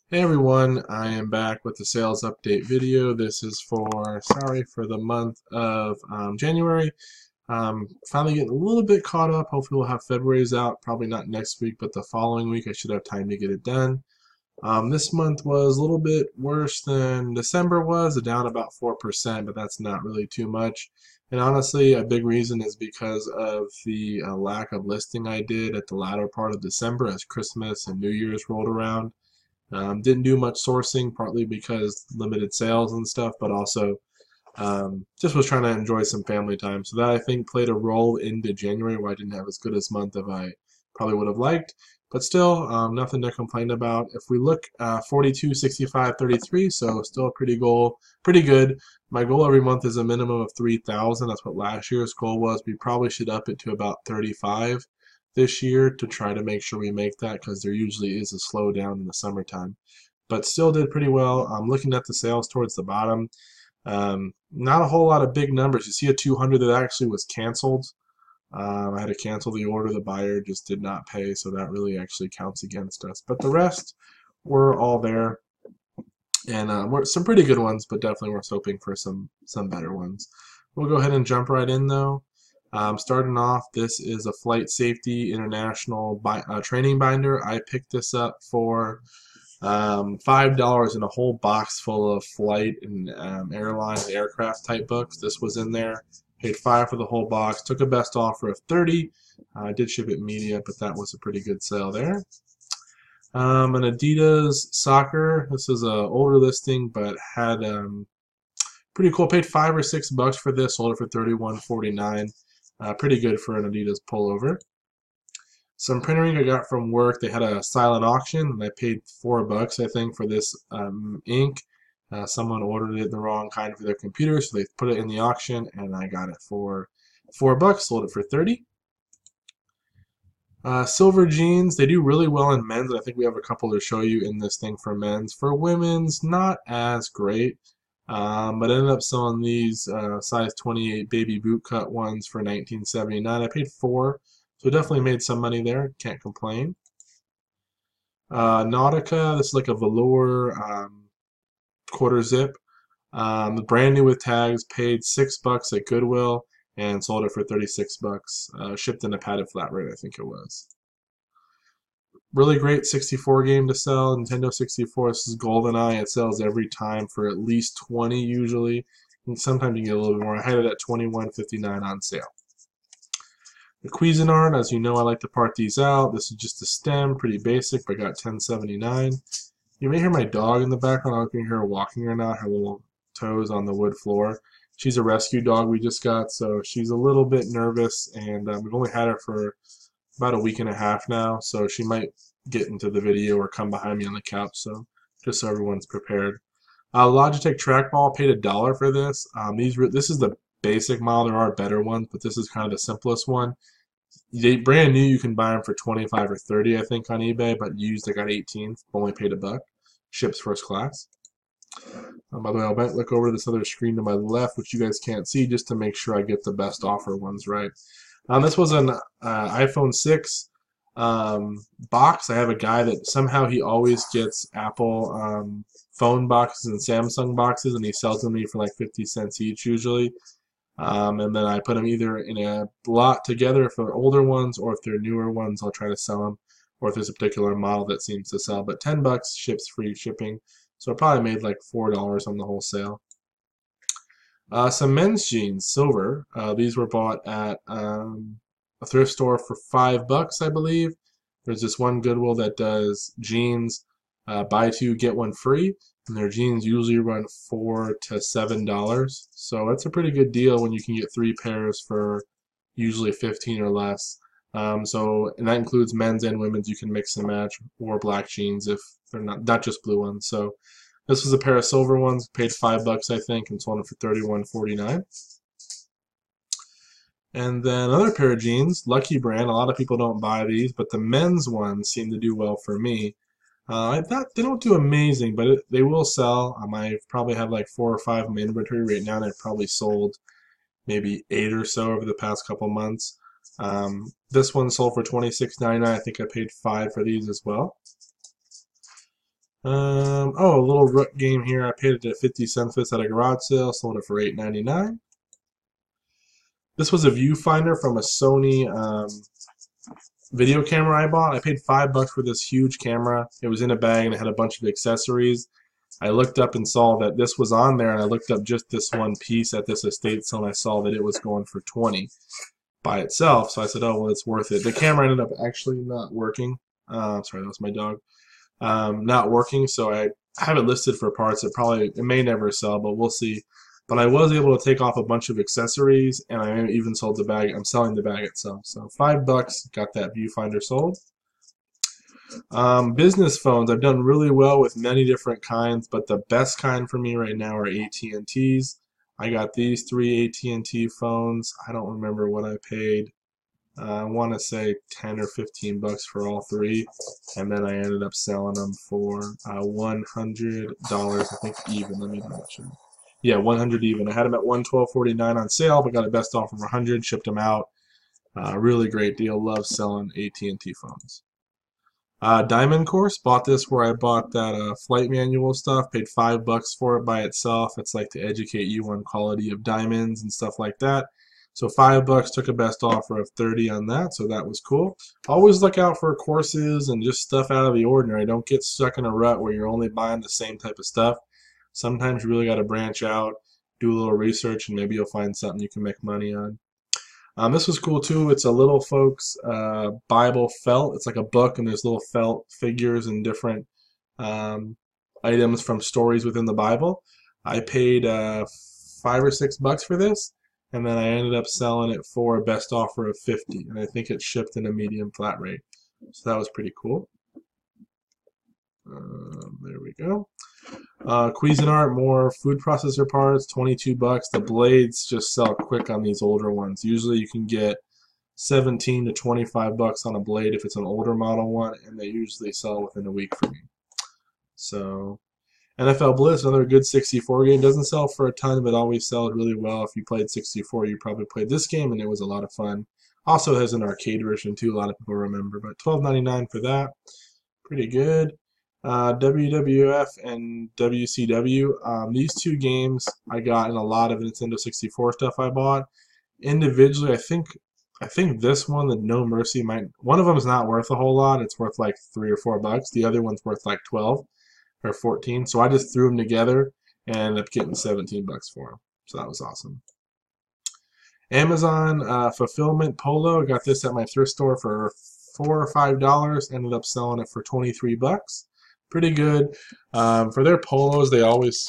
Hey everyone, I am back with the sales update video. This is for the month of January. Finally getting a little bit caught up. Hopefully we'll have February's out, probably not next week, but the following week I should have time to get it done. This month was a little bit worse than December was, down about 4%, but that's not really too much. And honestly, a big reason is because of the lack of listing I did at the latter part of December as Christmas and New Year's rolled around. Didn't do much sourcing, partly because limited sales and stuff, but also just was trying to enjoy some family time. So that I think played a role into January where I didn't have as good as month as I probably would have liked. But still, nothing to complain about. If we look 42, 65, 33, so still a pretty good. My goal every month is a minimum of 3,000. That's what last year's goal was. We probably should up it to about 35 this year to try to make sure we make that because there usually is a slowdown in the summertime. But still did pretty well. I'm looking at the sales towards the bottom. Not a whole lot of big numbers. You see a 200 that actually was canceled. I had to cancel the order. The buyer just did not pay, so that really actually counts against us. But the rest were all there, and were some pretty good ones, but definitely we're hoping for some better ones. We'll go ahead and jump right in though. Starting off, this is a Flight Safety International training binder. I picked this up for $5 in a whole box full of flight and airline aircraft type books. This was in there. Paid $5 for the whole box. Took a best offer of $30. I did ship it media, but that was a pretty good sale there. An Adidas soccer. This is a older listing, but had pretty cool. Paid $5 or $6 for this. Sold it for $31.49. Pretty good for an Adidas pullover. Some printer ink I got from work. They had a silent auction, and I paid $4, I think, for this ink. Someone ordered it the wrong kind for their computer, so they put it in the auction, and I got it for $4. Sold it for 30. Silver jeans, they do really well in men's. I think we have a couple to show you in this thing for men's. For women's, not as great. But I ended up selling these size 28 baby boot cut ones for $19.79. I paid $4, so definitely made some money there. Can't complain. Nautica, this is like a velour quarter zip. Brand new with tags. Paid $6 at Goodwill and sold it for $36. Shipped in a padded flat rate, I think it was. Really great 64 game to sell. Nintendo 64. This is GoldenEye. It sells every time for at least 20 usually. And sometimes you get a little bit more. I had it at $21.59 on sale. The Cuisinart, as you know, I like to part these out. This is just a stem, pretty basic, but I got $10.79. You may hear my dog in the background. I don't know if you can hear her walking or not. Her little toes on the wood floor. She's a rescue dog we just got, so she's a little bit nervous, and we've only had her for about a week and a half now, so she might get into the video or come behind me on the couch, so just so everyone's prepared. Logitech trackball, paid $1 for this. This is the basic model. There are better ones, but this is kind of the simplest one. They brand new, you can buy them for 25 or 30, I think, on eBay, but used I got 18. Only paid $1. Ships first class. By the way, I'll look over this other screen to my left, which you guys can't see, just to make sure I get the best offer ones right. This was an iPhone 6 box. I have a guy that somehow he always gets Apple phone boxes and Samsung boxes, and he sells them to me for like 50 cents each usually. And then I put them either in a lot together if they're older ones, or if they're newer ones, I'll try to sell them, or if there's a particular model that seems to sell. But $10 ships free shipping, so I probably made like $4 on the whole sale. Some men's jeans, silver. These were bought at a thrift store for $5, I believe. There's this one Goodwill that does jeans, buy two get one free, and their jeans usually run $4 to $7. So that's a pretty good deal when you can get 3 pairs for usually 15 or less. And that includes men's and women's. You can mix and match, or black jeans if they're not just blue ones. So this was a pair of silver ones, paid $5 I think, and sold them for $31.49. And then another pair of jeans, Lucky brand. A lot of people don't buy these, but the men's ones seem to do well for me. I thought they don't do amazing, but they will sell. I probably have like 4 or 5 of them in inventory right now, and I've probably sold maybe 8 or so over the past couple months. This one sold for $26.99. I think I paid $5 for these as well. Oh, a little rook game here. I paid it at 50 cents for this at a garage sale. Sold it for $8.99. This was a viewfinder from a Sony video camera I bought. I paid $5 for this huge camera. It was in a bag and it had a bunch of accessories. I looked up and saw that this was on there, and I looked up just this one piece at this estate sale, and I saw that it was going for 20 by itself. So I said, oh, well, it's worth it. The camera ended up actually not working. Sorry, that was my dog. Not working, so I have it listed for parts. It may never sell, but we'll see. But I was able to take off a bunch of accessories, and I even sold the bag. I'm selling the bag itself. So $5 got that viewfinder sold. Business phones, I've done really well with many different kinds, but the best kind for me right now are AT&Ts. I got these 3 AT&T phones. I don't remember what I paid. I want to say 10 or 15 bucks for all 3, and then I ended up selling them for $100. I think even. Let me double check. Yeah, 100 even. I had them at $112.49 on sale, but got a best offer for 100. Shipped them out. Really great deal. Love selling AT&T phones. Diamond Course, bought this where I bought that flight manual stuff, paid $5 for it by itself. It's like to educate you on quality of diamonds and stuff like that. So $5, took a best offer of 30 on that, so that was cool. Always look out for courses and just stuff out of the ordinary. Don't get stuck in a rut where you're only buying the same type of stuff. Sometimes you really got to branch out, do a little research, and maybe you'll find something you can make money on. This was cool too. It's a little folks Bible felt. It's like a book, and there's little felt figures and different items from stories within the Bible. I paid $5 or $6 for this, and then I ended up selling it for a best offer of 50, and I think it shipped in a medium flat rate. So that was pretty cool. There we go. Cuisinart, more food processor parts, 22 bucks. The blades just sell quick on these older ones. Usually you can get 17 to 25 bucks on a blade if it's an older model one, and they usually sell within a week for me. So, NFL Blitz, another good 64 game. Doesn't sell for a ton, but always sells really well. If you played 64, you probably played this game, and it was a lot of fun. Also has an arcade version too, a lot of people remember, but $12.99 for that. Pretty good. WWF and WCW. These 2 games I got in a lot of Nintendo 64 stuff I bought. Individually, I think this one, the No Mercy, one of them is not worth a whole lot. It's worth like $3 or $4. The other one's worth like 12 or 14. So I just threw them together and ended up getting 17 bucks for them. So that was awesome. Amazon Fulfillment Polo. I got this at my thrift store for $4 or $5. Ended up selling it for 23 bucks. Pretty good. For their polos, they always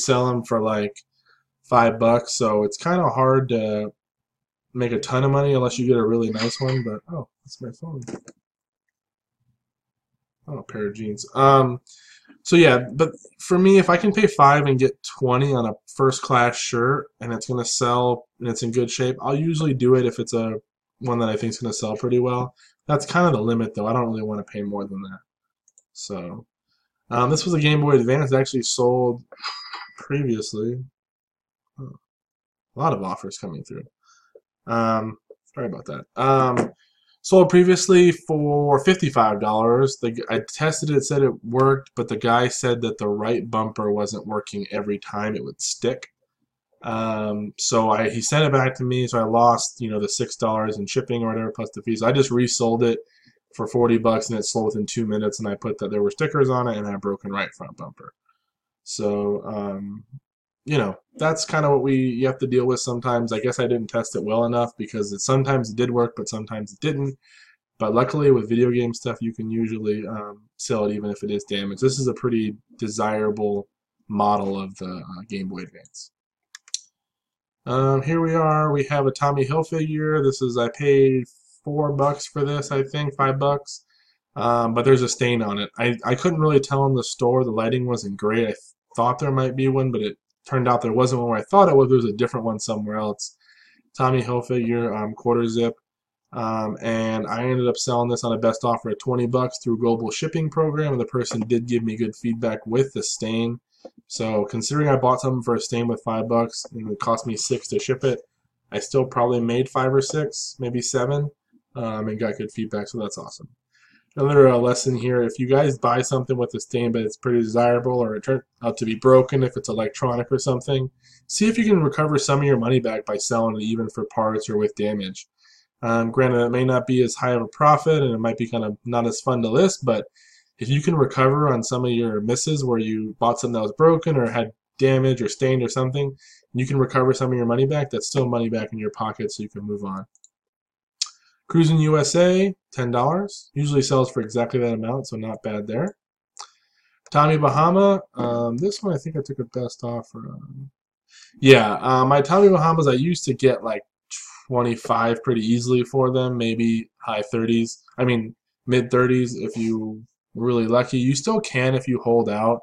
sell them for like $5, so it's kind of hard to make a ton of money unless you get a really nice one. But oh, that's my phone. Oh, a pair of jeans. So yeah, but for me, if I can pay 5 and get 20 on a first class shirt and it's gonna sell and it's in good shape, I'll usually do it if it's a one that I think is gonna sell pretty well. That's kind of the limit, though. I don't really want to pay more than that. So, this was a Game Boy Advance that actually sold previously. Oh, a lot of offers coming through. Sorry about that. Sold previously for $55. I tested it, said it worked, but the guy said that the right bumper wasn't working every time. It would stick. So he sent it back to me, so I lost, the $6 in shipping or whatever plus the fees. I just resold it for 40 bucks, and it sold within 2 minutes, and I put that there were stickers on it and a broken right front bumper. So, that's kind of what you have to deal with sometimes. I guess I didn't test it well enough because sometimes it did work, but sometimes it didn't. But luckily with video game stuff, you can usually sell it even if it is damaged. This is a pretty desirable model of the Game Boy Advance. Here we are. We have a Tommy Hilfiger. I paid $4 for this, I think, $5. But there's a stain on it. I couldn't really tell in the store. The lighting wasn't great. I thought there might be one, but it turned out there wasn't one where I thought it was. There was a different one somewhere else. Tommy Hilfiger quarter zip. And I ended up selling this on a best offer at 20 bucks through Global Shipping Program, and the person did give me good feedback with the stain. So considering I bought something for a stain with $5 and it cost me $6 to ship it, I still probably made 5 or 6, maybe 7, and got good feedback. So that's awesome. Another lesson here, if you guys buy something with a stain but it's pretty desirable or it turned out to be broken, if it's electronic or something, see if you can recover some of your money back by selling it even for parts or with damage. Granted, it may not be as high of a profit and it might be kind of not as fun to list, but if you can recover on some of your misses where you bought something that was broken or had damage or stained or something, and you can recover some of your money back, that's still money back in your pocket so you can move on. Cruising USA, $10. Usually sells for exactly that amount, so not bad there. Tommy Bahama, this one I think I took a best offer on. Yeah, my Tommy Bahamas I used to get like 25 pretty easily for them, maybe high 30s. I mean mid 30s if you were really lucky. You still can if you hold out,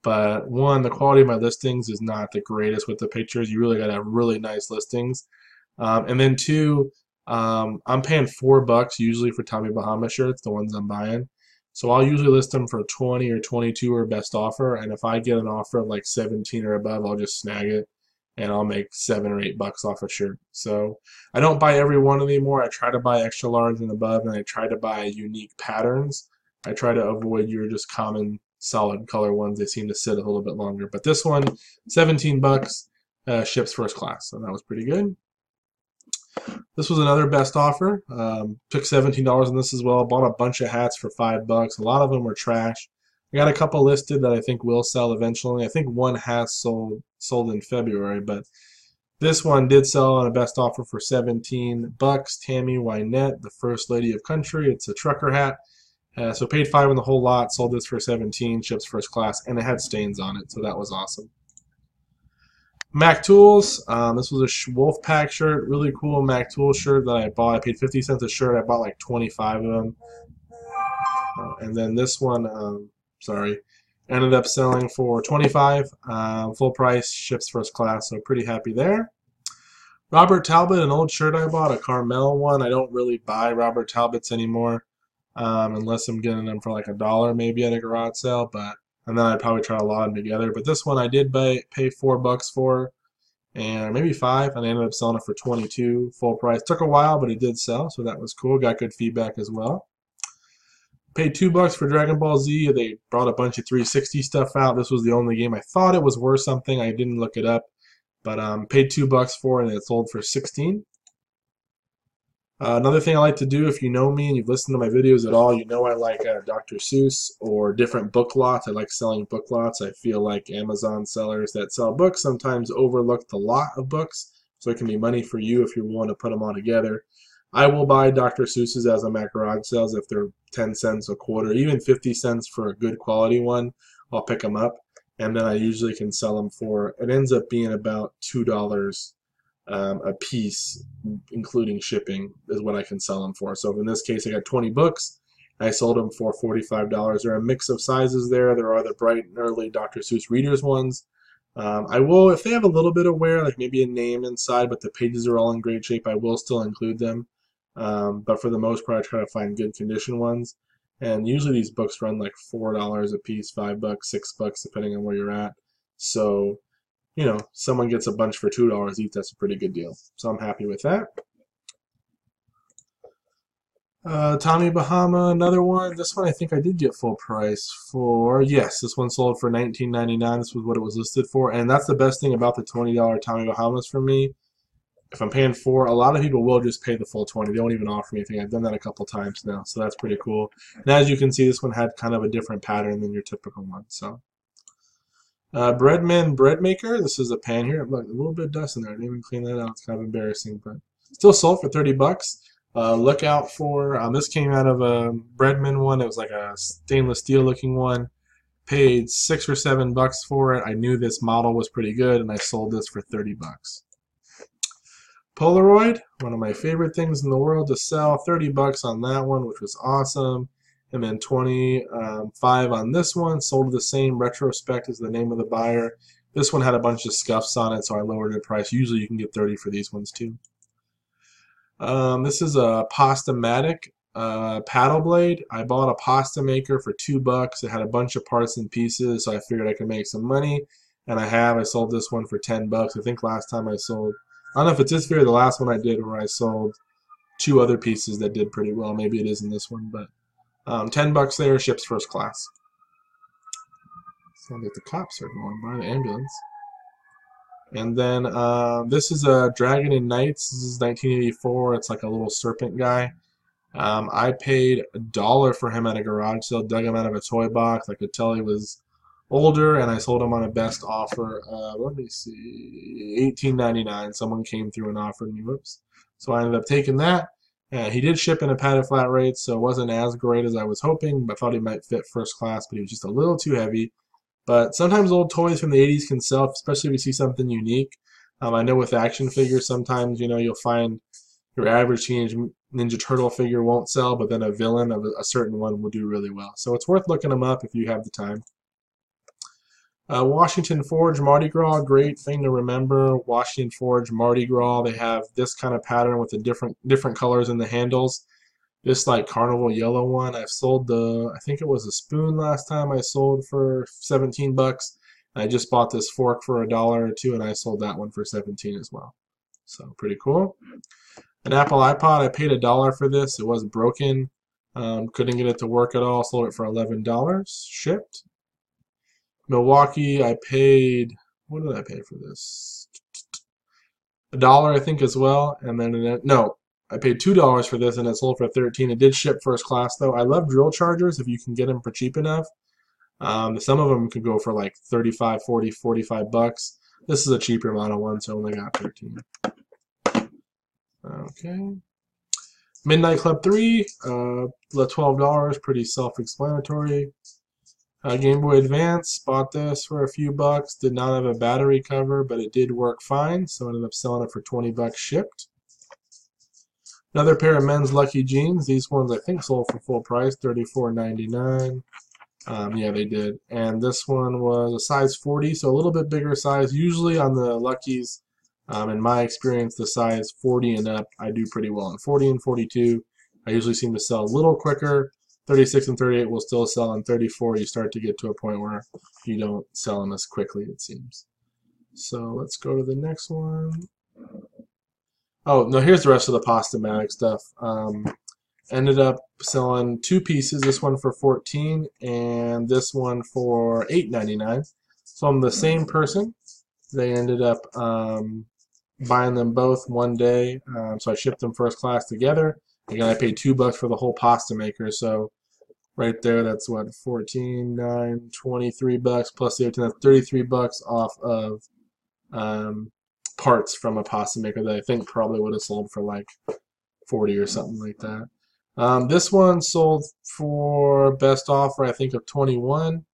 but one, the quality of my listings is not the greatest with the pictures. You really got to have really nice listings. And then two, I'm paying $4 usually for Tommy Bahama shirts, the ones I'm buying. So I'll usually list them for 20 or 22 or best offer, and if I get an offer of like 17 or above, I'll just snag it, and I'll make $7 or $8 off a shirt. So I don't buy every one anymore. I try to buy extra large and above, and I try to buy unique patterns. I try to avoid your just common solid color ones. They seem to sit a little bit longer. But this one, $17, ships first class, so that was pretty good. This was another best offer. Took $17 on this as well. Bought a bunch of hats for $5. A lot of them were trash. I got a couple listed that I think will sell eventually. I think one has sold in February, but this one did sell on a best offer for $17. Tammy Wynette, the First Lady of Country. It's a trucker hat. So paid $5 on the whole lot. Sold this for $17. Ships first class, and it had stains on it, so that was awesome. Mac Tools. This was a Wolfpack shirt. Really cool Mac Tools shirt that I bought. I paid 50 cents a shirt. I bought like 25 of them. And then this one, ended up selling for 25. Full price, ships first class, so pretty happy there. Robert Talbot, an old shirt I bought, a Carmel one. I don't really buy Robert Talbots anymore, unless I'm getting them for like $1 maybe at a garage sale, and then I'd probably try to lot them together. But this one I did pay $4 for, and maybe $5, and I ended up selling it for 22 full price. Took a while, but it did sell, so that was cool. Got good feedback as well. Paid $2 for Dragon Ball Z. They brought a bunch of 360 stuff out. This was the only game I thought it was worth something. I didn't look it up, but paid $2 for it, and it sold for 16. Another thing I like to do, if you know me and you've listened to my videos at all, you know I like Dr. Seuss or different book lots. I like selling book lots. I feel like Amazon sellers that sell books sometimes overlook the lot of books, so it can be money for you if you want to put them all together. I will buy Dr. Seuss's as I'm at garage sales if they're 10 cents a quarter, even 50 cents for a good quality one. I'll pick them up, and then I usually can sell them for, it ends up being about $2 a piece, including shipping, is what I can sell them for. So in this case, I got 20 books. I sold them for $45. There are a mix of sizes there. There are the bright and early Dr. Seuss Readers ones. I will, if they have a little bit of wear, like maybe a name inside, but the pages are all in great shape, I will still include them. But for the most part, I try to find good condition ones. And usually these books run like $4 a piece, $5, $6, depending on where you're at. So, you know, someone gets a bunch for $2 each, that's a pretty good deal. So I'm happy with that. Tommy Bahama, another one. This one I think I did get full price for. Yes, this one sold for $19.99. This was what it was listed for. And that's the best thing about the $20 Tommy Bahamas for me. If I'm paying $4, a lot of people will just pay the full 20. They won't even offer me anything. I've done that a couple times now, so that's pretty cool. And as you can see, this one had kind of a different pattern than your typical one. So, Breadman Bread Maker. This is a pan here. Look, a little bit of dust in there. I didn't even clean that out. It's kind of embarrassing, but still sold for $30. Look out for this came out of a Breadman one. It was like a stainless steel looking one. Paid $6 or $7 for it. I knew this model was pretty good, and I sold this for $30. Polaroid, one of my favorite things in the world to sell. $30 on that one, which was awesome. And then $25 on this one. Sold the same. Retrospect is the name of the buyer. This one had a bunch of scuffs on it, so I lowered the price. Usually you can get $30 for these ones too. This is a Pasta-Matic paddle blade. I bought a pasta maker for $2. It had a bunch of parts and pieces, so I figured I could make some money. And I sold this one for $10. I think last time I sold, I don't know if it's this video or the last one I did where I sold 2 other pieces that did pretty well. Maybe it is in this one, but $10 there, ships first class. Sounds like the cops are going by, the ambulance. And then this is a Dragon and Knights. This is 1984. It's like a little serpent guy. I paid $1 for him at a garage sale. Dug him out of a toy box. I could tell he was older, and I sold him on a best offer. Let me see, $18.99. Someone came through and offered me. Whoops. So I ended up taking that. He did ship in a padded flat rate, so it wasn't as great as I was hoping. I thought he might fit first class, but he was just a little too heavy. But sometimes old toys from the 80s can sell, especially if you see something unique. I know with action figures, sometimes you'll find your average Teenage Ninja Turtle figure won't sell, but then a villain of a certain one will do really well. So it's worth looking them up if you have the time. Washington Forge Mardi Gras, great thing to remember. Washington Forge Mardi Gras, they have this kind of pattern with the different colors in the handles. This like carnival yellow one, I've sold I think it was a spoon last time I sold for 17 bucks. I just bought this fork for $1 or $2, and I sold that one for 17 as well. So pretty cool. An Apple iPod, I paid $1 for this. It was broken. Couldn't get it to work at all. Sold it for $11. Shipped. Milwaukee, I paid, what did I pay for this? $1 I think as well. And then, no, I paid $2 for this and it sold for 13. It did ship first class though. I love drill chargers if you can get them for cheap enough. Some of them could go for like 35, 40, 45 bucks. This is a cheaper model one, so I only got 13. Okay. Midnight Club 3, $12, pretty self-explanatory. Game Boy Advance, bought this for a few bucks. Did not have a battery cover, but it did work fine, so I ended up selling it for 20 bucks shipped. Another pair of men's Lucky Jeans. These ones I think sold for full price, $34.99. Yeah, they did. And this one was a size 40, so a little bit bigger size. Usually on the Luckies, in my experience, the size 40 and up, I do pretty well. In 40 and 42, I usually seem to sell a little quicker. 36 and 38 will still sell. On 34, you start to get to a point where you don't sell them as quickly, it seems. So let's go to the next one. Oh, no, here's the rest of the Pasta-Matic stuff. Ended up selling 2 pieces, this one for 14 and this one for $8.99. So I'm the same person. They ended up buying them both one day, so I shipped them first class together. Again, I paid $2 for the whole pasta maker, so right there, that's what, 14, 9, 23 bucks plus the 18, that's 33 bucks off of parts from a pasta maker that I think probably would have sold for like 40 or something like that. This one sold for best offer, I think, of 21.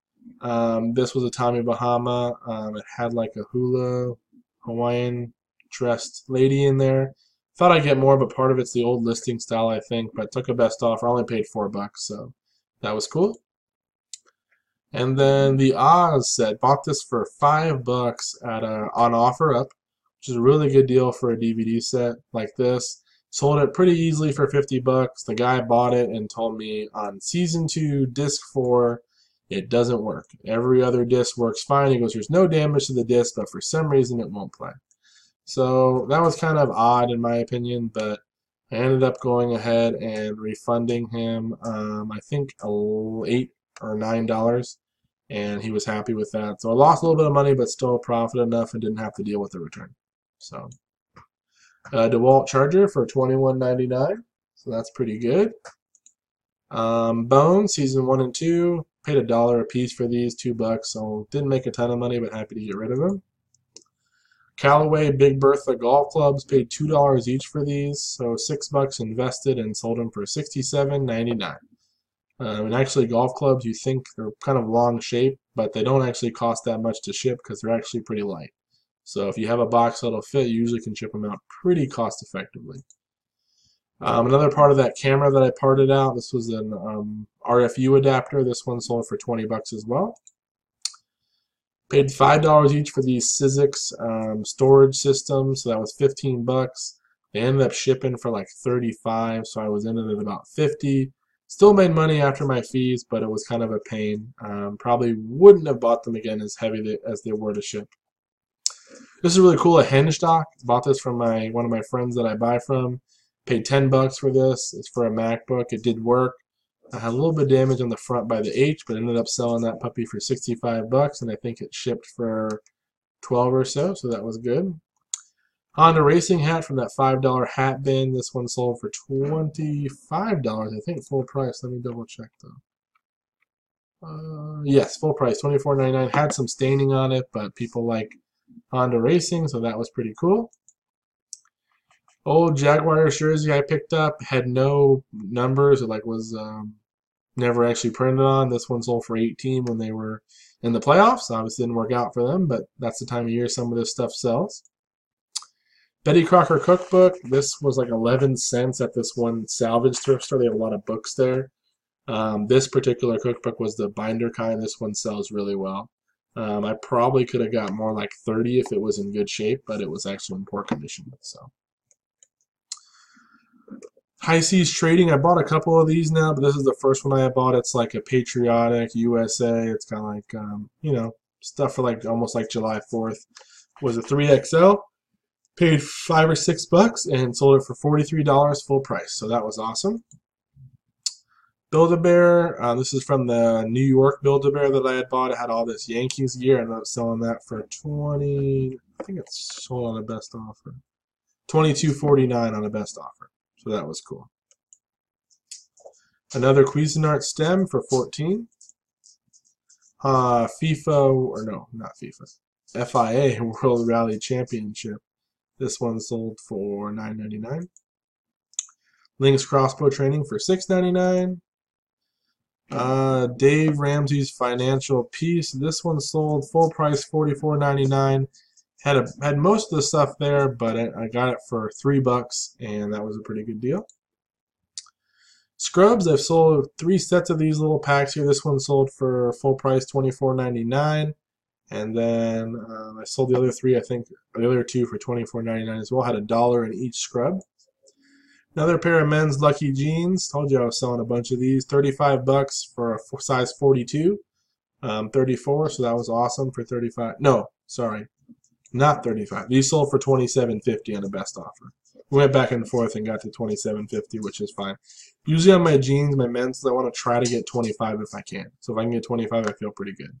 This was a Tommy Bahama. It had like a hula Hawaiian dressed lady in there. Thought I'd get more, but part of it's the old listing style, I think. But took a best offer. I only paid $4, so that was cool. And then the Oz set, bought this for $5 at on OfferUp, which is a really good deal for a DVD set like this. Sold it pretty easily for $50. The guy bought it and told me on Season 2, Disc 4, it doesn't work. Every other disc works fine. He goes, there's no damage to the disc, but for some reason it won't play. So that was kind of odd in my opinion, but I ended up going ahead and refunding him, I think $8 or $9, and he was happy with that. So I lost a little bit of money, but still profit enough and didn't have to deal with the return. So DeWalt charger for $21.99, so that's pretty good. Bone Season 1 and 2, paid $1 a piece for these, $2, so didn't make a ton of money, but happy to get rid of them. Callaway Big Bertha golf clubs, paid $2 each for these, so $6 invested and sold them for $67.99. And actually golf clubs, you think they're kind of long shape, but they don't actually cost that much to ship because they're actually pretty light. So if you have a box that'll fit, you usually can ship them out pretty cost effectively. Another part of that camera that I parted out, this was an RFU adapter. This one sold for $20 as well. Paid $5 each for these Sizzix storage systems, so that was $15. They ended up shipping for like $35, so I was in it at about $50. Still made money after my fees, but it was kind of a pain. Probably wouldn't have bought them again as heavy as they were to ship. This is really cool, a hinge dock. Bought this from one of my friends that I buy from. Paid $10 for this. It's for a MacBook. It did work. I had a little bit of damage on the front by the H, but ended up selling that puppy for 65 bucks, and I think it shipped for 12 or so, so that was good. Honda Racing hat from that $5 hat bin. This one sold for $25, I think, full price. Let me double check though. Yes, full price, $24.99. Had some staining on it, but people like Honda Racing, so that was pretty cool. Old Jaguars jersey I picked up had no numbers. It was never actually printed on. This one sold for 18 when they were in the playoffs. Obviously didn't work out for them, but that's the time of year some of this stuff sells. Betty Crocker cookbook. This was like 11 cents at this one salvage thrift store. They have a lot of books there. This particular cookbook was the binder kind. This one sells really well. I probably could have got more like 30 if it was in good shape, but it was actually in poor condition. So, High Seas Trading. I bought a couple of these now, but this is the first one I bought. It's like a patriotic USA. It's kind of like stuff for like almost like July 4th. It was a 3XL. Paid $5 or $6 and sold it for $43 full price. So that was awesome. Build-A-Bear. This is from the New York Build-A-Bear that I had bought. It had all this Yankees gear. I ended up selling that for $20. I think it's sold on a best offer. $22.49 on a best offer. So that was cool. Another Cuisinart stem for $14. FIFA, or no, not FIFA. FIA World Rally Championship. This one sold for $9.99. Lynx crossbow training for $6.99. Dave Ramsey's financial piece. This one sold full price $44.99. Had most of the stuff there, but I got it for $3, and that was a pretty good deal. Scrubs. I've sold 3 sets of these little packs here. This one sold for full price $24.99. And then I sold the other 3, I think, the other 2 for $24.99 as well. Had $1 in each scrub. Another pair of men's Lucky Jeans. Told you I was selling a bunch of these. $35 for a size 42. 34, so that was awesome for 35. No, sorry, not 35. These sold for $27.50 on the best offer. We went back and forth and got to $27.50, which is fine. Usually on my jeans, my men's, I want to try to get 25 if I can. So if I can get 25, I feel pretty good.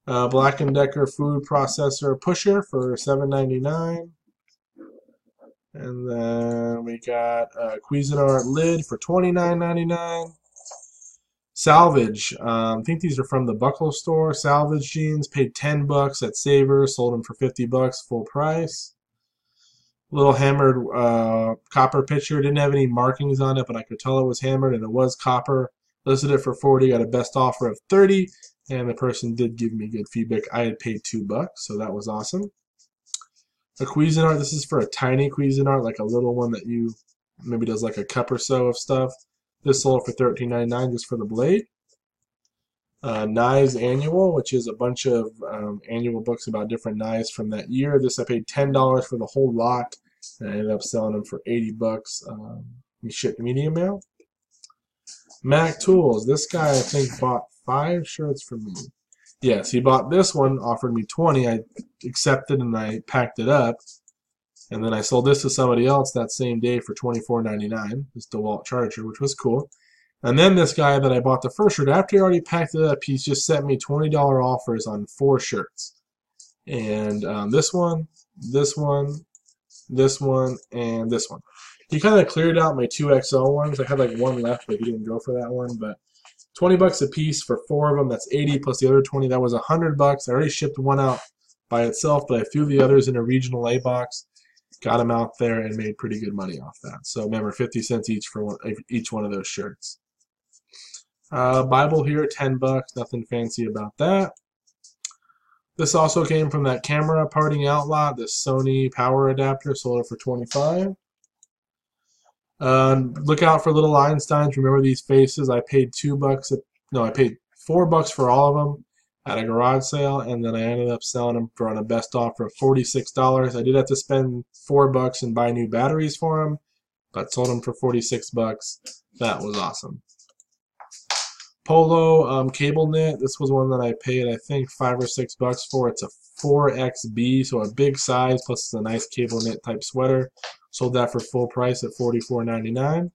Black & Decker food processor pusher for $7.99. And then we got a Cuisinart lid for $29.99. Salvage. I think these are from the Buckle store. Salvage jeans. Paid $10 at Savers. Sold them for $50 full price. Little hammered copper pitcher. Didn't have any markings on it, but I could tell it was hammered, and it was copper. Listed it for $40. Got a best offer of $30. And the person did give me good feedback. I had paid $2, so that was awesome. A Cuisinart. This is for a tiny Cuisinart, like a little one that you maybe does like a cup or so of stuff. This sold for $13.99 just for the blade. Knives Annual, which is a bunch of annual books about different knives from that year. This I paid $10 for the whole lot, and I ended up selling them for $80. We shipped medium mail. Mac Tools. This guy I think bought 5 shirts from me. Yes, he bought this one, offered me 20. I accepted and I packed it up. And then I sold this to somebody else that same day for $24.99. This DeWalt charger, which was cool. And then this guy that I bought the first shirt, after he already packed it up, he's just sent me $20 offers on 4 shirts. And this one, this one, this one, and this one. He kind of cleared out my 2XL ones. I had like one left, but he didn't go for that one. But $20 a piece for 4 of them. That's $80 plus the other 20. That was $100. I already shipped one out by itself, but I threw the others in a regional A box, got them out there, and made pretty good money off that. So remember, 50 cents each for each one of those shirts. Bible here, $10. Nothing fancy about that. This also came from that camera parting out lot. This Sony power adapter, sold it for $25. Look out for little Einsteins. Remember these faces. I paid I paid $4 for all of them at a garage sale, and then I ended up selling them on a best offer of $46. I did have to spend $4 and buy new batteries for them, but sold them for $46. That was awesome. Polo cable knit. This was one that I paid, I think, $5 or $6 for. It's a 4XB, so a big size, plus it's a nice cable knit type sweater. Sold that for full price at $44.99.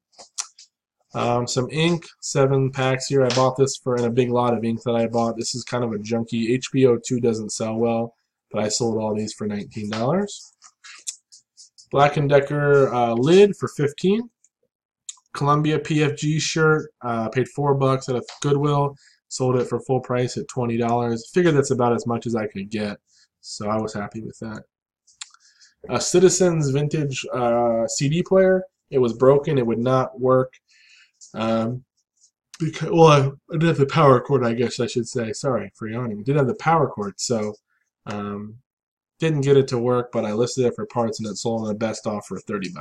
Some ink, 7 packs here. I bought this for in a big lot of ink that I bought. This is kind of a junky. HBO2 doesn't sell well, but I sold all these for $19. Black & Decker lid for $15. Columbia PFG shirt, paid $4 at a Goodwill. Sold it for full price at $20. Figured that's about as much as I could get, so I was happy with that. A Citizens vintage CD player. It was broken. It would not work. Because, well, I didn't have the power cord, I guess I should say. Sorry for yawning. Didn't have the power cord, so didn't get it to work, but I listed it for parts and it sold on the best offer for $30.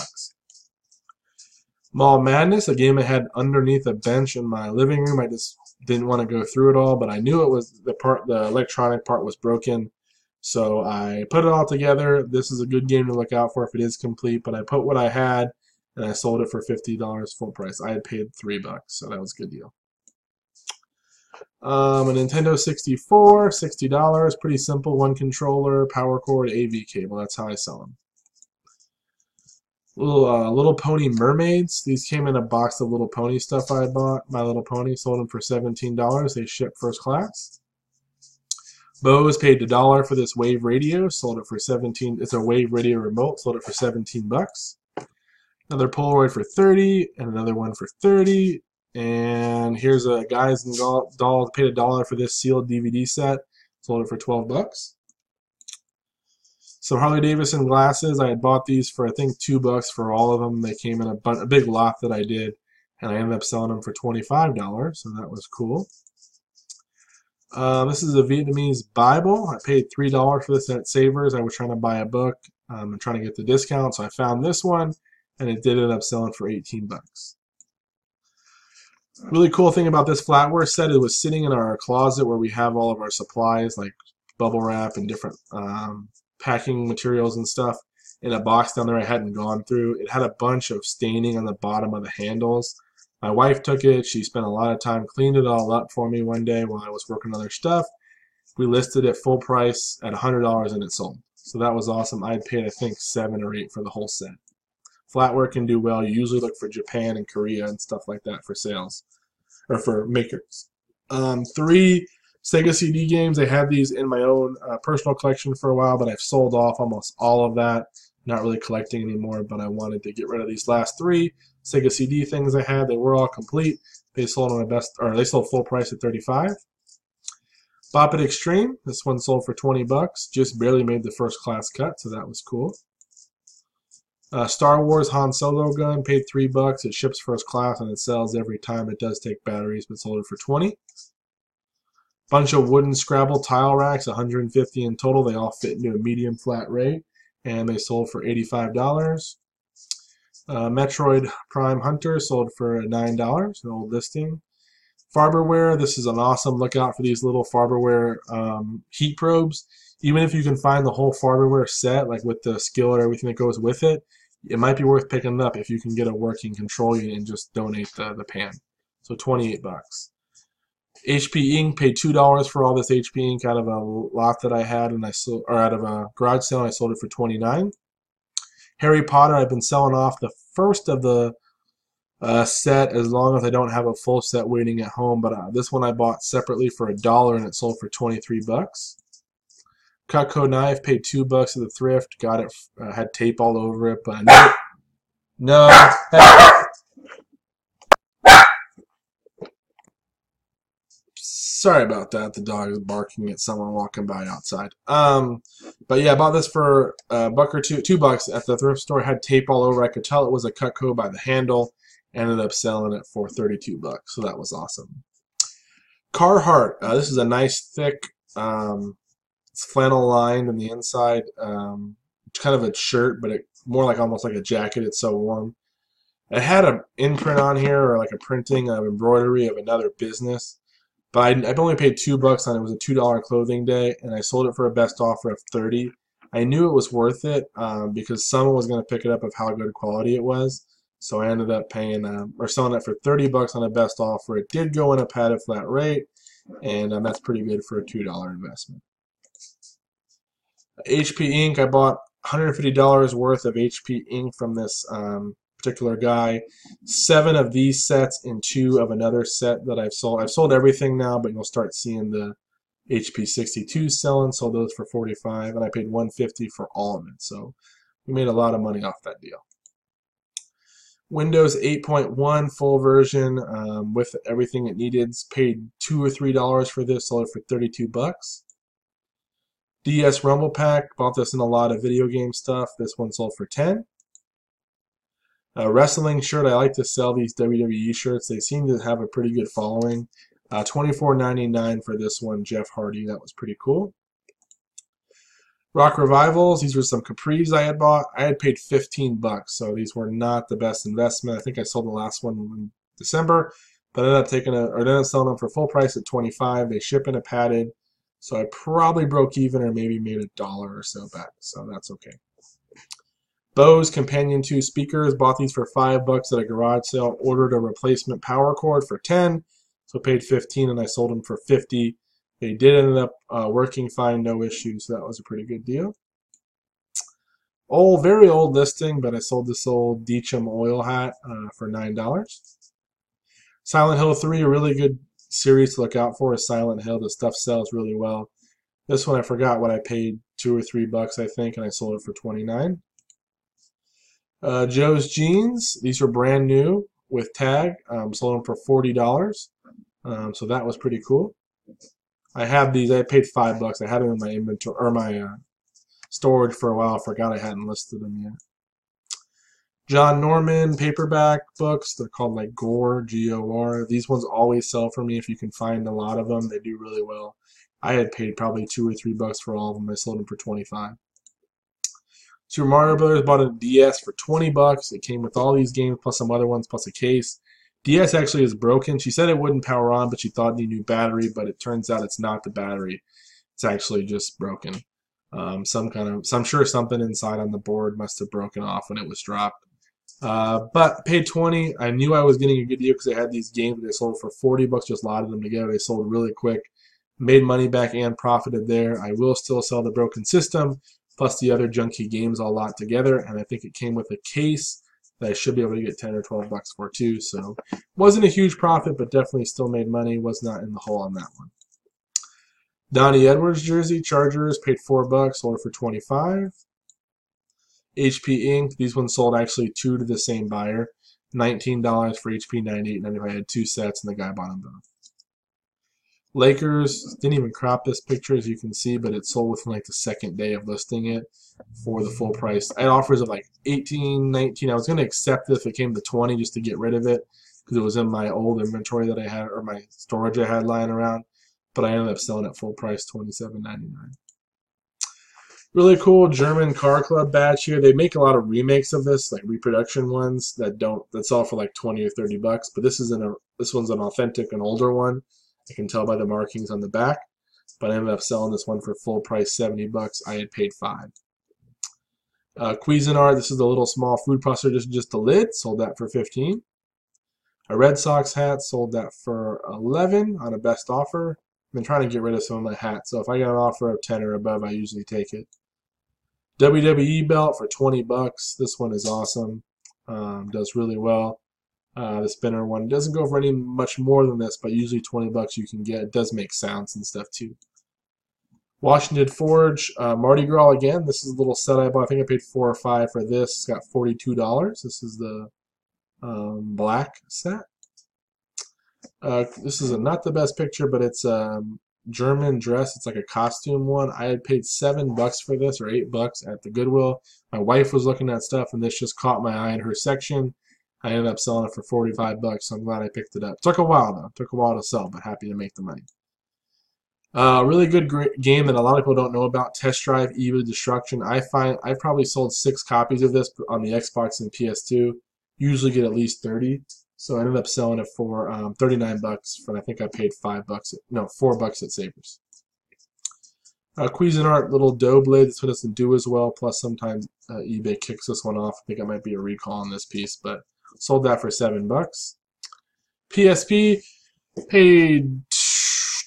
Mall Madness, a game I had underneath a bench in my living room. I just didn't want to go through it all, but I knew it was the electronic part was broken, so I put it all together. This is a good game to look out for if it is complete, but I put what I had and I sold it for $50 full price. I had paid $3, so that was a good deal. A Nintendo 64, $60, pretty simple, 1 controller, power cord, AV cable. That's how I sell them. Little Pony mermaids. These came in a box of Little Pony stuff I bought. My Little Pony, sold them for $17. They ship first class. Bose paid $1 for this Wave radio. Sold it for $17. It's a Wave radio remote. Sold it for $17. Another Polaroid for $30, and another one for $30. And here's a Guys and Dolls. Paid $1 for this sealed DVD set. Sold it for $12. Some Harley Davidson glasses. I had bought these for I think $2 for all of them. They came in a big lot that I did, and I ended up selling them for $25. So that was cool. This is a Vietnamese Bible. I paid $3 for this at Savers. I was trying to buy a book and trying to get the discount, so I found this one, and it did end up selling for $18. Really cool thing about this flatware set, it was sitting in our closet where we have all of our supplies like bubble wrap and different packing materials and stuff in a box down there I hadn't gone through. It had a bunch of staining on the bottom of the handles. My wife took it. She spent a lot of time, cleaned it all up for me one day while I was working on other stuff. We listed it full price at $100 and it sold. So that was awesome. I'd paid I think $7 or $8 for the whole set. Flatware can do well. You usually look for Japan and Korea and stuff like that for sales or for makers. 3 Sega CD games. I had these in my own personal collection for a while, but I've sold off almost all of that. Not really collecting anymore, but I wanted to get rid of these last 3 Sega CD things I had. They were all complete. They sold on they sold full price at $35. Bop It Extreme. This one sold for $20. Just barely made the first class cut, so that was cool. Star Wars Han Solo gun, paid $3. It ships first class and it sells every time. It does take batteries, but sold it for $20. Bunch of wooden Scrabble tile racks, 150 in total. They all fit into a medium flat rate, and they sold for $85. Metroid Prime Hunter sold for $9, an old listing. Farberware, this is an awesome lookout for these little Farberware heat probes. Even if you can find the whole Farberware set, like with the skillet or everything that goes with it, it might be worth picking it up if you can get a working control unit and just donate the pan. So $28. HP ink, paid $2 for all this HP ink out of a lot that I had, and I sold, or out of a garage sale, and I sold it for $29. Harry Potter, I've been selling off the first of the set as long as I don't have a full set waiting at home, but this one I bought separately for $1 and it sold for $23. Cutco knife, paid $2 at the thrift, got it, had tape all over it, but I knew, no. Sorry about that. The dog is barking at someone walking by outside. But yeah, I bought this for $1 or $2 at the thrift store. It had tape all over. I could tell it was a Cutco by the handle. Ended up selling it for $32, so that was awesome. Carhartt. This is a nice thick, it's flannel lined on the inside. It's kind of a shirt, but it more like almost like a jacket. It's so warm. It had an imprint on here, or like a printing of embroidery of another business. But I've only paid $2 on it. It was a $2 clothing day, and I sold it for a best offer of $30. I knew it was worth it because someone was going to pick it up of how good quality it was. So I ended up paying or selling it for $30 on a best offer. It did go in a padded flat rate, and that's pretty good for a $2 investment. HP ink. I bought $150 worth of HP ink from this particular guy. 7 of these sets and 2 of another set that I've sold. I've sold everything now, but you'll start seeing the HP 62 selling. Sold those for $45, and I paid $150 for all of it. So we made a lot of money off that deal. Windows 8.1 full version with everything it needed. Paid $2 or $3 for this. Sold it for 32 bucks. DS Rumble Pack. Bought this in a lot of video game stuff. This one sold for 10. Wrestling shirt. I like to sell these WWE shirts. They seem to have a pretty good following. $24.99 for this one. Jeff Hardy. That was pretty cool. Rock Revivals. These were some capris I had bought. I had paid 15 bucks, so these were not the best investment. I think I sold the last one in December, but I ended up selling them for full price at 25. They ship in a padded, so I probably broke even or maybe made $1 or so back. So that's okay. Bose Companion 2 speakers. Bought these for $5 at a garage sale. Ordered a replacement power cord for 10, so paid 15, and I sold them for 50. They did end up working fine, no issues. So that was a pretty good deal. Very old listing, but I sold this old Deacham oil hat for $9. Silent Hill 3, a really good series to look out for is Silent Hill. The stuff sells really well. This one I forgot what I paid, $2 or $3 I think, and I sold it for $29. Joe's Jeans. These were brand new with tag. Sold them for $40. So that was pretty cool. I have these. I paid $5. I had them in my inventory or my storage for a while. I forgot I hadn't listed them yet. John Norman paperback books. They're called like Gore, G-O-R. These ones always sell for me if you can find a lot of them. They do really well. I had paid probably $2 or $3 for all of them. I sold them for $25. Super Mario Brothers. Bought a DS for $20. It came with all these games plus some other ones plus a case. DS actually is broken. She said it wouldn't power on, but she thought it needed a new battery, but it turns out it's not the battery. It's actually just broken. I'm sure something inside on the board must have broken off when it was dropped. But paid $20. I knew I was getting a good deal because I had these games that they sold for $40. Just lotted them together. They sold really quick. Made money back and profited there. I will still sell the broken system plus the other junky games all lot together, and I think it came with a case that I should be able to get 10 or 12 bucks for too. So wasn't a huge profit, but definitely still made money. Was not in the hole on that one. Donnie Edwards jersey, Chargers, paid $4, sold it for 25. HP Inc. These ones sold actually 2 to the same buyer. $19 for HP 98.95. I had 2 sets and the guy bought them both. Lakers, didn't even crop this picture as you can see, but it sold within like the second day of listing it for the full price. I had offers of like 18, 19. I was going to accept it if it came to 20 just to get rid of it because it was in my old inventory that I had or my storage I had lying around, but I ended up selling it full price, $27.99. Really cool German car club badge here. They make a lot of remakes of this, like reproduction ones that sell for like 20 or 30 bucks, but this one's an authentic, an older one. I can tell by the markings on the back, but I ended up selling this one for full price, 70 bucks. I had paid $5. Cuisinart, this is the little small food processor, just the lid, sold that for 15. A Red Sox hat, sold that for 11 on a best offer. I've been trying to get rid of some of my hats, so if I get an offer of 10 or above, I usually take it. WWE belt for 20 bucks. This one is awesome. Does really well. The spinner one doesn't go for any much more than this, but usually 20 bucks you can get. It does make sounds and stuff too. Washington Forge, Mardi Gras again. This is a little set I bought. I think I paid $4 or $5 for this. It's got $42. This is the black set. This is not the best picture, but it's German dress. It's like a costume one. I had paid $7 for this or $8 at the Goodwill. My wife was looking at stuff, and this just caught my eye in her section. I ended up selling it for 45 bucks, so I'm glad I picked it up. Took a while, though. Took a while to sell, but happy to make the money. Really good game that a lot of people don't know about, Test Drive Evil Destruction. I've probably sold 6 copies of this on the Xbox and PS2. Usually get at least 30. So I ended up selling it for 39 bucks, and I think I paid $4 at Savers. Cuisinart little dough blade. This one doesn't do as well. Plus, sometimes eBay kicks this one off. I think it might be a recall on this piece, but sold that for $7. PSP, paid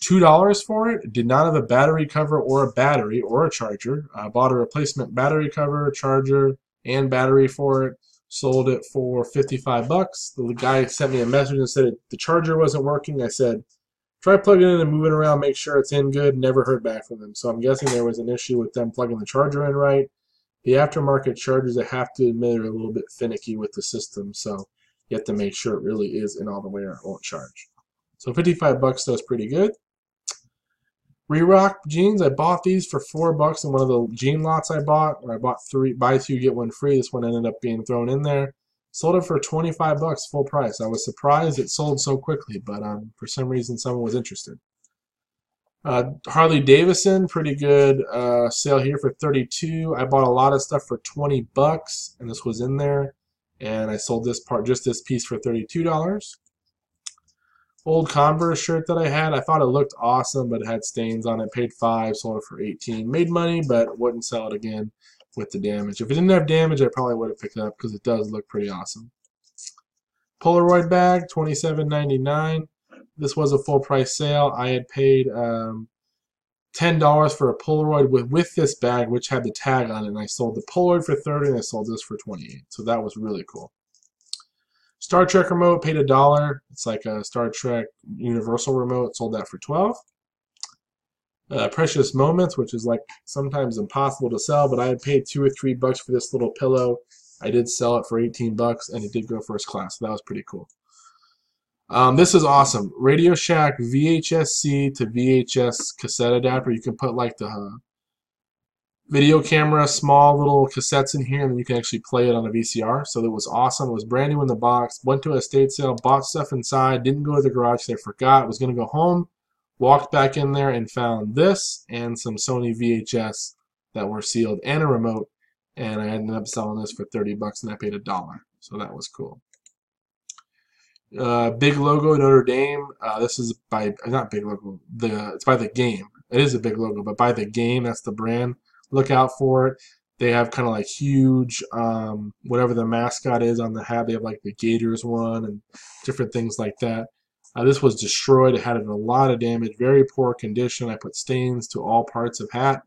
$2 for it. Did not have a battery cover or a battery or a charger. Bought a replacement battery cover, charger, and battery for it. Sold it for 55 bucks. The guy sent me a message and said the charger wasn't working. I said, try plugging it in and moving around, make sure it's in good. Never heard back from them. So I'm guessing there was an issue with them plugging the charger in right. The aftermarket chargers, I have to admit, are a little bit finicky with the system. So you have to make sure it really is in all the way or it won't charge. So 55 bucks, though, is pretty good. Rerock jeans, I bought these for $4 in one of the jean lots I bought. Where I bought 3, buy 2, get 1 free. This one ended up being thrown in there. Sold it for 25 bucks full price. I was surprised it sold so quickly, but for some reason someone was interested. Harley Davidson, pretty good sale here for 32. I bought a lot of stuff for 20 bucks, and this was in there. And I sold this part, just this piece, for $32. Old Converse shirt that I had, I thought it looked awesome, but it had stains on it. Paid $5, sold it for $18. Made money, but wouldn't sell it again with the damage. If it didn't have damage, I probably would have picked it up because it does look pretty awesome. Polaroid bag, $27.99. This was a full price sale. I had paid $10 for a Polaroid with this bag, which had the tag on it, and I sold the Polaroid for $30, and I sold this for $28. So that was really cool. Star Trek remote, paid $1. It's like a Star Trek Universal remote. Sold that for $12. Precious Moments, which is like sometimes impossible to sell, but I had paid $2 or $3 for this little pillow. I did sell it for 18 bucks, and it did go first class. So that was pretty cool. This is awesome. Radio Shack VHS-C to VHS cassette adapter. You can put like the video camera, small little cassettes in here, and then you can actually play it on a VCR. So it was awesome. It was brand new in the box. Went to a estate sale, bought stuff inside, didn't go to the garage because I forgot. Was going to go home, walked back in there and found this and some Sony VHS that were sealed and a remote, and I ended up selling this for 30 bucks, and I paid $1. So that was cool. Big Logo Notre Dame. This is by, not Big Logo, it's by The Game. It is a big logo, but by The Game, that's the brand. Look out for it. They have kind of like huge, whatever the mascot is on the hat. They have like the Gators one and different things like that. This was destroyed. It had a lot of damage, very poor condition. I put stains to all parts of hat,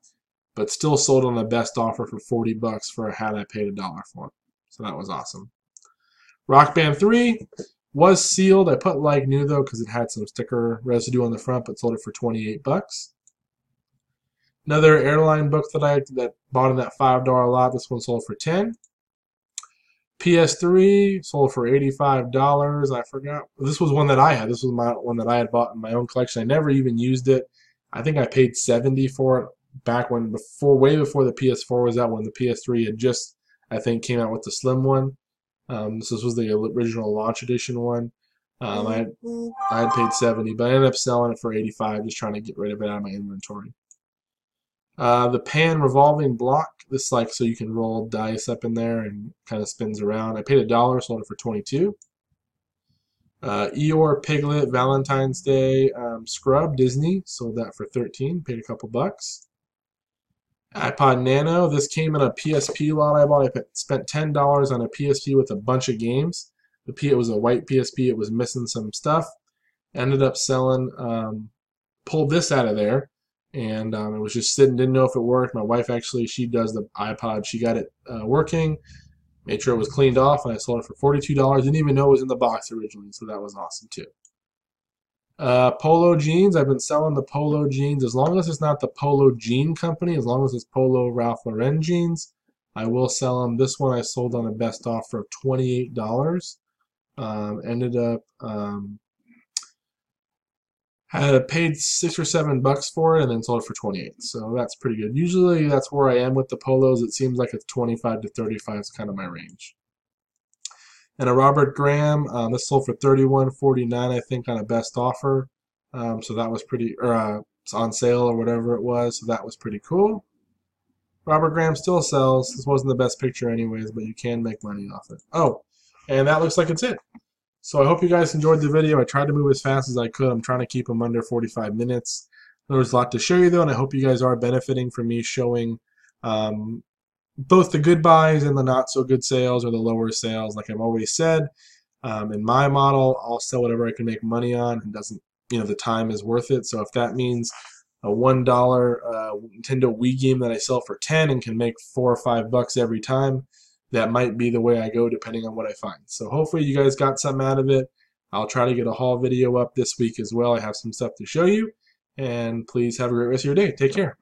but still sold on the best offer for 40 bucks for a hat I paid $1 for. So that was awesome. Rock Band 3 was sealed. I put like new though because it had some sticker residue on the front, but sold it for 28 bucks. Another airline book that I bought in that $5 lot. This one sold for 10. PS3 sold for $85. I forgot. This was one that I had. This was my one that I had bought in my own collection. I never even used it. I think I paid $70 for it back when, way before the PS4 was out, when the PS3 had just, I think, came out with the slim one. This was the original launch edition one. I had paid $70, but I ended up selling it for $85, just trying to get rid of it out of my inventory. The pan revolving block, this like so you can roll dice up in there and kind of spins around. I paid $1, sold it for 22. Eeyore Piglet Valentine's Day scrub Disney, sold that for 13, paid a couple bucks. iPod Nano, this came in a PSP lot I bought. I spent $10 on a PSP with a bunch of games. It was a white PSP, it was missing some stuff. Ended up selling, pulled this out of there. And it was just sitting, didn't know if it worked. My wife actually, she does the iPod. She got it working, made sure it was cleaned off, and I sold it for $42. Didn't even know it was in the box originally, so that was awesome too. Polo jeans, I've been selling the Polo jeans. As long as it's not the Polo Jean Company, as long as it's Polo Ralph Lauren jeans, I will sell them. This one I sold on a best offer of $28. Ended up... I paid $6 or $7 for it and then sold it for 28. So that's pretty good. Usually that's where I am with the polos. It seems like it's 25 to 35 is kind of my range. And a Robert Graham, this sold for $31.49, I think, on a best offer. So that was pretty, it's on sale or whatever it was. So that was pretty cool. Robert Graham still sells. This wasn't the best picture anyways, but you can make money off it. Oh, and that looks like it's it. So I hope you guys enjoyed the video. I tried to move as fast as I could. I'm trying to keep them under 45 minutes. There was a lot to show you though, and I hope you guys are benefiting from me showing both the good buys and the not so good sales or the lower sales. Like I've always said, in my model, I'll sell whatever I can make money on. It doesn't, the time is worth it. So if that means a $1 Nintendo Wii game that I sell for 10 and can make $4 or $5 every time, that might be the way I go depending on what I find. So hopefully you guys got something out of it. I'll try to get a haul video up this week as well. I have some stuff to show you. And please have a great rest of your day. Take care.